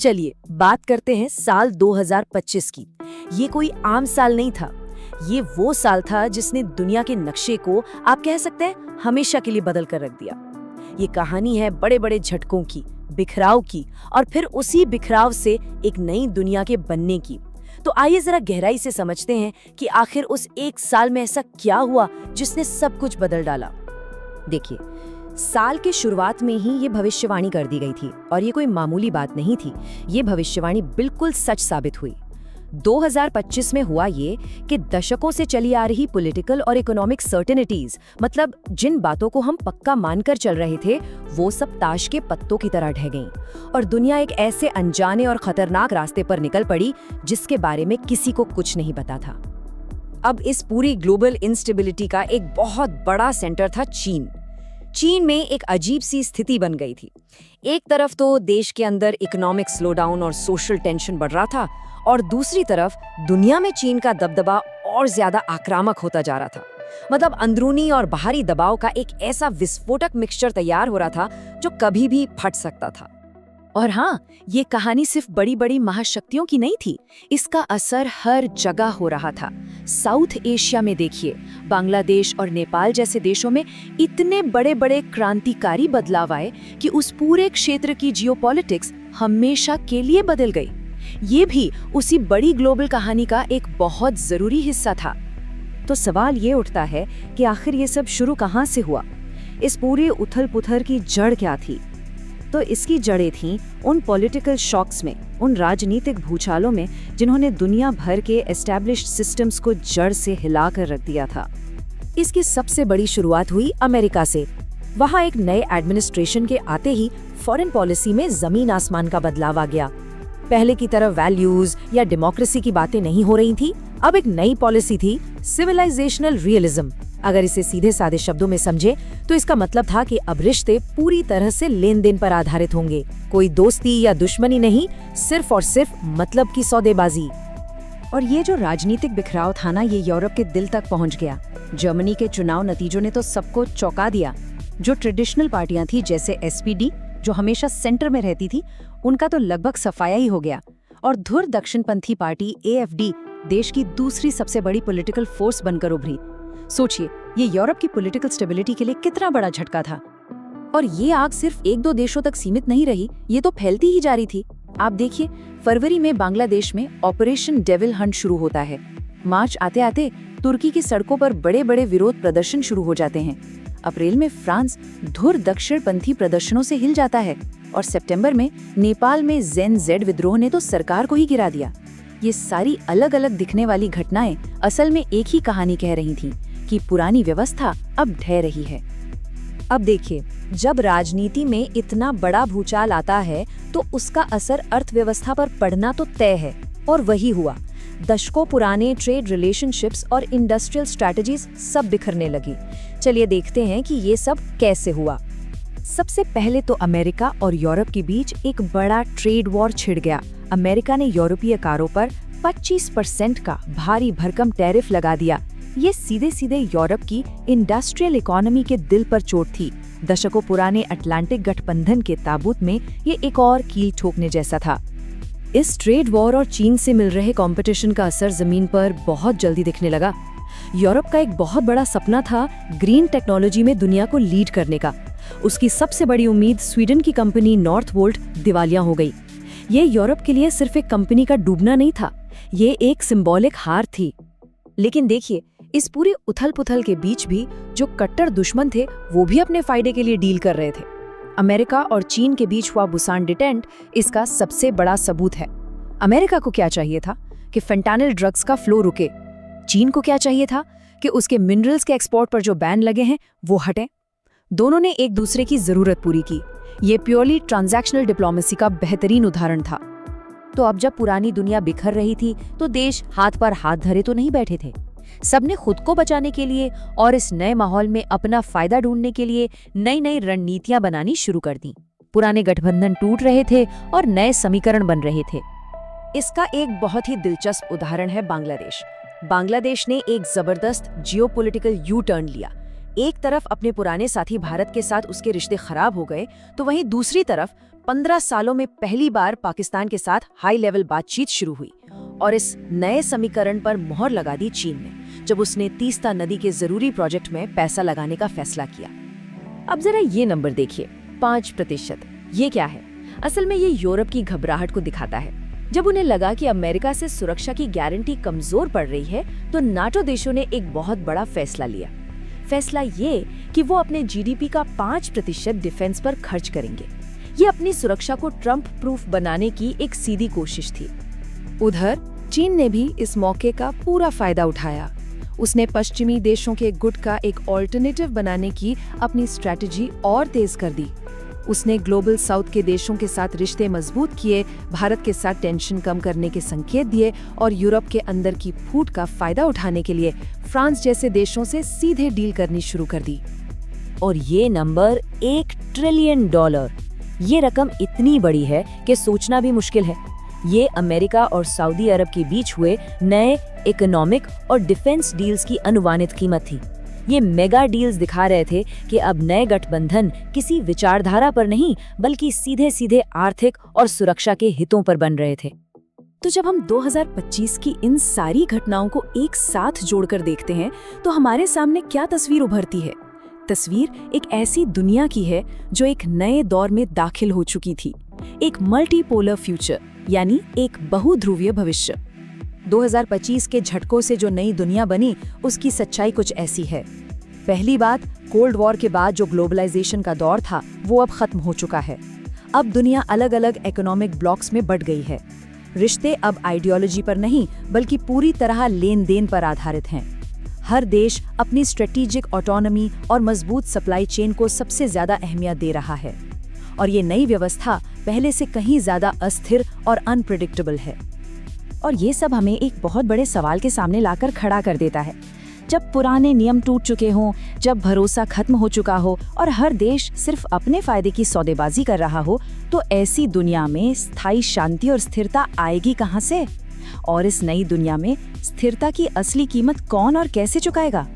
चलिए बात करते हैं साल 2025 की। ये कोई आम साल नहीं था, ये वो साल था जिसने दुनिया के नक्शे को आप कह सकते हैं हमेशा के लिए बदल कर रख दिया। ये कहानी है बड़े बड़े झटकों की, बिखराव की, और फिर उसी बिखराव से एक नई दुनिया के बनने की। तो आइए जरा गहराई से समझते हैं कि आखिर उस एक साल में ऐसा क्या हुआ जिसने सब कुछ बदल डाला। देखिए, साल के शुरुआत में ही ये भविष्यवाणी कर दी गई थी, और ये कोई मामूली बात नहीं थी। ये भविष्यवाणी बिल्कुल सच साबित हुई। 2025 में हुआ ये कि दशकों से चली आ रही पॉलिटिकल और इकोनॉमिक सर्टेनिटीज, मतलब जिन बातों को हम पक्का मानकर चल रहे थे, वो सब ताश के पत्तों की तरह ढह गईं, और दुनिया एक ऐसे अनजाने और खतरनाक रास्ते पर निकल पड़ी जिसके बारे में किसी को कुछ नहीं पता था। अब इस पूरी ग्लोबल इंस्टेबिलिटी का एक बहुत बड़ा सेंटर था चीन। चीन में एक अजीब सी स्थिति बन गई थी। एक तरफ तो देश के अंदर इकोनॉमिक स्लोडाउन और सोशल टेंशन बढ़ रहा था, और दूसरी तरफ दुनिया में चीन का दबदबा और ज्यादा आक्रामक होता जा रहा था। मतलब अंदरूनी और बाहरी दबाव का एक ऐसा विस्फोटक मिक्सचर तैयार हो रहा था जो कभी भी फट सकता था। और हाँ, ये कहानी सिर्फ बड़ी बड़ी महाशक्तियों की नहीं थी, इसका असर हर जगह हो रहा था। साउथ एशिया में देखिए, बांग्लादेश और नेपाल जैसे देशों में इतने बड़े बड़े क्रांतिकारी बदलाव आए कि उस पूरे क्षेत्र की जियोपॉलिटिक्स हमेशा के लिए बदल गई। ये भी उसी बड़ी ग्लोबल कहानी का एक बहुत जरूरी हिस्सा था। तो सवाल ये उठता है कि आखिर ये सब शुरू कहाँ से हुआ? इस पूरी उथल-पुथल की जड़ क्या थी? तो इसकी जड़ें थीं उन पॉलिटिकल शॉक्स में, उन राजनीतिक भूचालों में जिन्होंने दुनिया भर के एस्टैब्लिश्ड सिस्टम्स को जड़ से हिलाकर रख दिया था। इसकी सबसे बड़ी शुरुआत हुई अमेरिका से। वहाँ एक नए एडमिनिस्ट्रेशन के आते ही फॉरेन पॉलिसी में जमीन आसमान का बदलाव आ गया। पहले की तरह वैल्यूज या डेमोक्रेसी की बातें नहीं हो रही थी। अब एक नई पॉलिसी थी, सिविलाइजेशनल रियलिज्म। अगर इसे सीधे साधे शब्दों में समझे तो इसका मतलब था कि अब रिश्ते पूरी तरह से लेन देन पर आधारित होंगे। कोई दोस्ती या दुश्मनी नहीं, सिर्फ और सिर्फ मतलब की सौदेबाजी। और ये जो राजनीतिक बिखराव था ना, ये यूरोप के दिल तक पहुंच गया। जर्मनी के चुनाव नतीजों ने तो सबको चौंका दिया। जो ट्रेडिशनल पार्टियां थी, जैसे SPD, जो हमेशा सेंटर में रहती थी, उनका तो लगभग सफाया ही हो गया। और धुर दक्षिणपंथी पार्टी AFD देश की दूसरी सबसे बड़ी पॉलिटिकल फोर्स बनकर उभरी। सोचिए, ये यूरोप की पॉलिटिकल स्टेबिलिटी के लिए कितना बड़ा झटका था। और ये आग सिर्फ एक दो देशों तक सीमित नहीं रही, ये तो फैलती ही जा रही थी। आप देखिए, फरवरी में बांग्लादेश में ऑपरेशन डेविल हंट शुरू होता है। मार्च आते आते तुर्की की सड़कों पर बड़े बड़े विरोध प्रदर्शन शुरू हो जाते हैं। अप्रैल में फ्रांस धुर दक्षिणपंथी प्रदर्शनों से हिल जाता है, और सितंबर में नेपाल में ZED विद्रोह ने तो सरकार को ही गिरा दिया। ये सारी अलग अलग दिखने वाली घटनाएं असल में एक ही कहानी कह रही थीं कि पुरानी व्यवस्था अब ढह रही है। अब देखिए, जब राजनीति में इतना बड़ा भूचाल आता है तो उसका असर अर्थव्यवस्था पर पड़ना तो तय है, और वही हुआ। दशकों पुराने ट्रेड रिलेशनशिप्स और इंडस्ट्रियल स्ट्रैटेजीज सब बिखरने लगी। चलिए देखते हैं कि ये सब कैसे हुआ। सबसे पहले तो अमेरिका और यूरोप के बीच एक बड़ा ट्रेड वॉर छिड़ गया। अमेरिका ने यूरोपीय कारों पर 25% का भारी भरकम टैरिफ लगा दिया। ये सीधे सीधे यूरोप की इंडस्ट्रियल इकोनॉमी के दिल पर चोट थी। दशकों पुराने अटलांटिक गठबंधन के ताबूत में ये एक और कील ठोकने जैसा था। इस ट्रेड वॉर और चीन से मिल रहे कंपटीशन का असर जमीन पर बहुत जल्दी दिखने लगा। यूरोप का एक बहुत बड़ा सपना था ग्रीन टेक्नोलॉजी में दुनिया को लीड करने का। उसकी सबसे बड़ी उम्मीद स्वीडन की कंपनी नॉर्थवोल्ट दिवालिया हो गई। ये यूरोप के लिए सिर्फ एक कंपनी का डूबना नहीं था, ये एक सिंबॉलिक हार थी। लेकिन देखिए, इस पूरी उथल-पुथल के बीच भी जो कट्टर दुश्मन थे, वो भी अपने फायदे के लिए डील कर रहे थे। अमेरिका और चीन के बीच हुआ बुसान डिटेंट इसका सबसे बड़ा सबूत है। अमेरिका को क्या चाहिए था कि फेंटानिल ड्रग्स का फ्लो रुके। चीन को क्या चाहिए था कि उसके मिनरल्स के एक्सपोर्ट पर जो बैन लगे हैं वो हटें। दोनों ने एक दूसरे की जरूरत पूरी की। ये प्योरली ट्रांजैक्शनल डिप्लोमेसी का बेहतरीन उदाहरण था। तो अब जब पुरानी दुनिया बिखर रही थी तो देश हाथ पर हाथ धरे तो नहीं बैठे थे। सबने खुद को बचाने के लिए और इस नए माहौल में अपना फायदा ढूंढने के लिए नई नई रणनीतियां बनानी शुरू कर दी। पुराने गठबंधन टूट रहे थे और नए समीकरण बन रहे थे। इसका एक बहुत ही दिलचस्प उदाहरण है बांग्लादेश। बांग्लादेश ने एक जबरदस्त जियोपॉलिटिकल यू टर्न लिया। एक तरफ अपने पुराने साथी भारत के साथ उसके रिश्ते खराब हो गए, तो वहीं दूसरी तरफ 15 सालों में पहली बार पाकिस्तान के साथ हाई लेवल बातचीत शुरू हुई और इस नए समीकरण पर मोहर लगा दी चीन ने, जब उसने तीस्ता नदी के जरूरी प्रोजेक्ट में पैसा लगाने का फैसला किया। अब जरा ये नंबर देखिए, 5%। ये क्या है? असल में ये यूरोप की घबराहट को दिखाता है। जब उन्हें लगा कि अमेरिका से सुरक्षा की गारंटी कमजोर पड़ रही है, तो नाटो देशों ने एक बहुत बड़ा फैसला लिया। फैसला ये कि वो अपने जीडीपी का 5% डिफेंस पर खर्च करेंगे। ये अपनी सुरक्षा को ट्रम्प प्रूफ बनाने की एक सीधी कोशिश थी। उधर चीन ने भी इस मौके का पूरा फायदा उठाया। उसने पश्चिमी देशों के गुट का एक ऑल्टरनेटिव बनाने की अपनी स्ट्रैटेजी और तेज कर दी। उसने ग्लोबल साउथ के देशों के साथ रिश्ते मजबूत किए, भारत के साथ टेंशन कम करने के संकेत दिए और यूरोप के अंदर की फूट का फायदा उठाने के लिए फ्रांस जैसे देशों से सीधे डील करनी शुरू कर दी। और ये नंबर $1 ट्रिलियन। ये रकम इतनी बड़ी है कि सोचना भी मुश्किल है। ये अमेरिका और सऊदी अरब के बीच हुए नए इकोनॉमिक और डिफेंस डील्स की अनुमानित कीमत थी। ये मेगा डील्स दिखा रहे थे कि अब नए गठबंधन किसी विचारधारा पर नहीं, बल्कि सीधे सीधे आर्थिक और सुरक्षा के हितों पर बन रहे थे। तो जब हम 2025 की इन सारी घटनाओं को एक साथ जोड़कर देखते हैं, तो हमारे सामने क्या तस्वीर उभरती है? तस्वीर एक ऐसी दुनिया की है जो एक नए दौर में दाखिल हो चुकी थी, एक मल्टीपोलर फ्यूचर, यानी एक बहुध्रुवीय भविष्य। 2025 के झटकों से जो नई दुनिया बनी, उसकी सच्चाई कुछ ऐसी है। पहली बात, कोल्ड वॉर के बाद जो ग्लोबलाइजेशन का दौर था, वो अब खत्म हो चुका है। अब दुनिया अलग अलग इकोनॉमिक ब्लॉक्स में बंट गई है। रिश्ते अब आइडियोलॉजी पर नहीं, बल्कि पूरी तरह लेन देन पर आधारित हैं। हर देश अपनी स्ट्रेटेजिक ऑटोनॉमी और मजबूत सप्लाई चेन को सबसे ज्यादा अहमियत दे रहा है। और ये नई व्यवस्था पहले से कहीं ज्यादा अस्थिर और अनप्रेडिक्टेबल है। और ये सब हमें एक बहुत बड़े सवाल के सामने लाकर खड़ा कर देता है। जब पुराने नियम टूट चुके हों, जब भरोसा खत्म हो चुका हो और हर देश सिर्फ अपने फायदे की सौदेबाजी कर रहा हो, तो ऐसी दुनिया में स्थायी शांति और स्थिरता आएगी कहाँ से? और इस नई दुनिया में स्थिरता की असली कीमत कौन और कैसे चुकाएगा?